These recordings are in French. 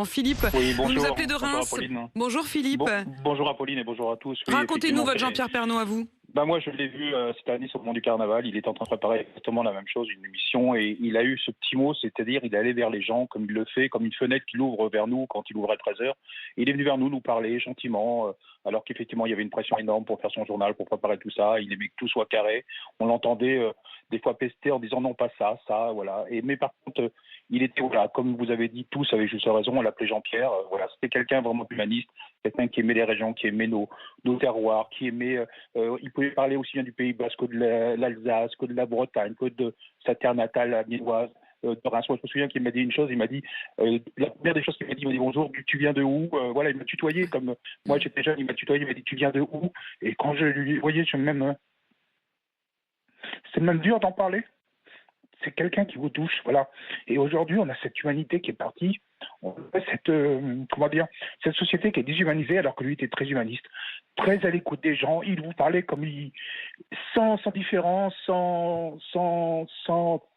Philippe, Oui, vous nous bonjour. appelez de Bonjour Reims. Apolline. Bonjour Philippe. Bonjour Apolline et bonjour à tous. Oui, Racontez-nous effectivement, votre Jean-Pierre Pernaut à vous. moi, je l'ai vu cette année sur le Mont du Carnaval. Il est en train de préparer exactement la même chose, une émission, et il a eu ce petit mot, c'est-à-dire il est allé vers les gens comme il le fait, comme une fenêtre qu'il ouvre vers nous quand il ouvre à 13 heures. Il est venu vers nous, nous parler gentiment, alors qu'effectivement il y avait une pression énorme pour faire son journal, pour préparer tout ça. Il aimait que tout soit carré. On l'entendait des fois pester en disant non, pas ça, ça, voilà. Mais par contre, il était, voilà, comme vous avez dit tous avec juste raison, on l'appelait Jean-Pierre. Voilà, c'était quelqu'un vraiment humaniste, quelqu'un qui aimait les régions, qui aimait nos terroirs, qui aimait. Il pouvait parler aussi bien du Pays Basque que de l'Alsace, que de la Bretagne, que de sa terre natale amiénoise. De Reims. Moi, je me souviens qu'il m'a dit une chose. Il m'a dit la première des choses qu'il m'a dit bonjour, tu viens de où? Voilà, il m'a tutoyé comme moi j'étais jeune. Il m'a tutoyé, il m'a dit tu viens de où? Et quand je lui voyais, c'est même dur d'en parler. C'est quelqu'un qui vous touche, voilà. Et aujourd'hui, on a cette humanité qui est partie. On a cette, comment dire, cette société qui est déshumanisée alors que lui était très humaniste, très à l'écoute des gens. Il vous parlait comme il, sans différence, sans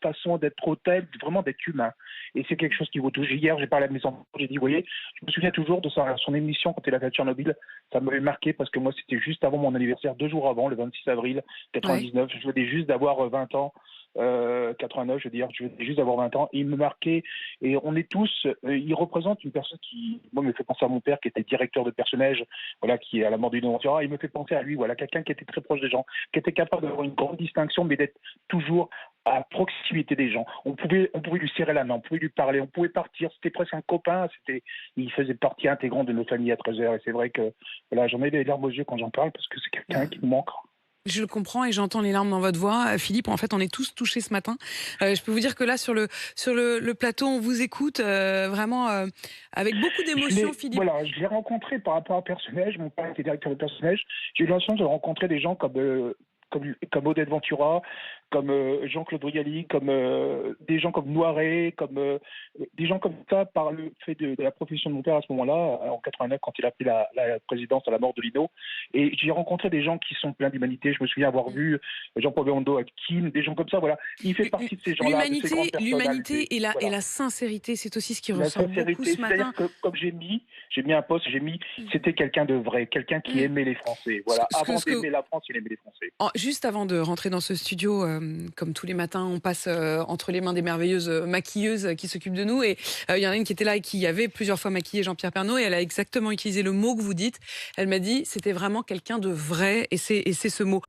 façon d'être hôtel, vraiment d'être humain. Et c'est quelque chose qui vous touche. Hier, j'ai parlé à mes enfants, j'ai dit, vous voyez, je me souviens toujours de son émission quand il a fait Tchernobyl. Ça m'avait marqué parce que moi, c'était juste avant mon anniversaire, 2 jours avant, le 26 avril 99. Ouais. Je venais juste d'avoir 20 ans. 89, je veux dire, je venais juste d'avoir 20 ans, et il me marquait, et on est tous, il représente une personne qui, moi, me fait penser à mon père qui était directeur de personnage, voilà, qui est à la mort du Ventura, il me fait penser à lui, voilà, quelqu'un qui était très proche des gens, qui était capable d'avoir une grande distinction, mais d'être toujours à proximité des gens. On pouvait lui serrer la main, on pouvait lui parler, on pouvait partir, c'était presque un copain, il faisait partie intégrante de nos familles à 13 heures, et c'est vrai que, voilà, j'en ai les larmes aux yeux quand j'en parle, parce que c'est quelqu'un qui nous manque. Je le comprends et j'entends les larmes dans votre voix. Philippe, en fait, on est tous touchés ce matin. Je peux vous dire que là, sur le plateau, on vous écoute vraiment avec beaucoup d'émotion, Philippe. Voilà, je l'ai rencontré par rapport à un personnage. Mon père était directeur de personnage. J'ai eu la chance de rencontrer des gens comme Odette Ventura, comme Jean-Claude Brialy, comme des gens comme Noiret, comme des gens comme ça par le fait de la profession de mon père à ce moment-là, en 89, quand il a pris la présidence à la mort de Lino. Et j'ai rencontré des gens qui sont pleins d'humanité. Je me souviens avoir vu Jean-Paul Belmondo avec Kim, des gens comme ça, voilà. Il fait partie de ces gens-là, de ces grandes l'humanité personnalités. Et la sincérité, c'est aussi ce qui La ressort beaucoup sincérité, ce matin. c'est-à-dire que comme j'ai mis un poste, c'était quelqu'un de vrai, quelqu'un qui aimait les Français. Voilà, avant d'aimer la France, il aimait les Français. Juste avant de rentrer dans ce studio, comme tous les matins, on passe entre les mains des merveilleuses maquilleuses qui s'occupent de nous. Et il y en a une qui était là et qui avait plusieurs fois maquillé Jean-Pierre Pernaut. Et elle a exactement utilisé le mot que vous dites. Elle m'a dit, c'était vraiment quelqu'un de vrai. Et c'est ce mot.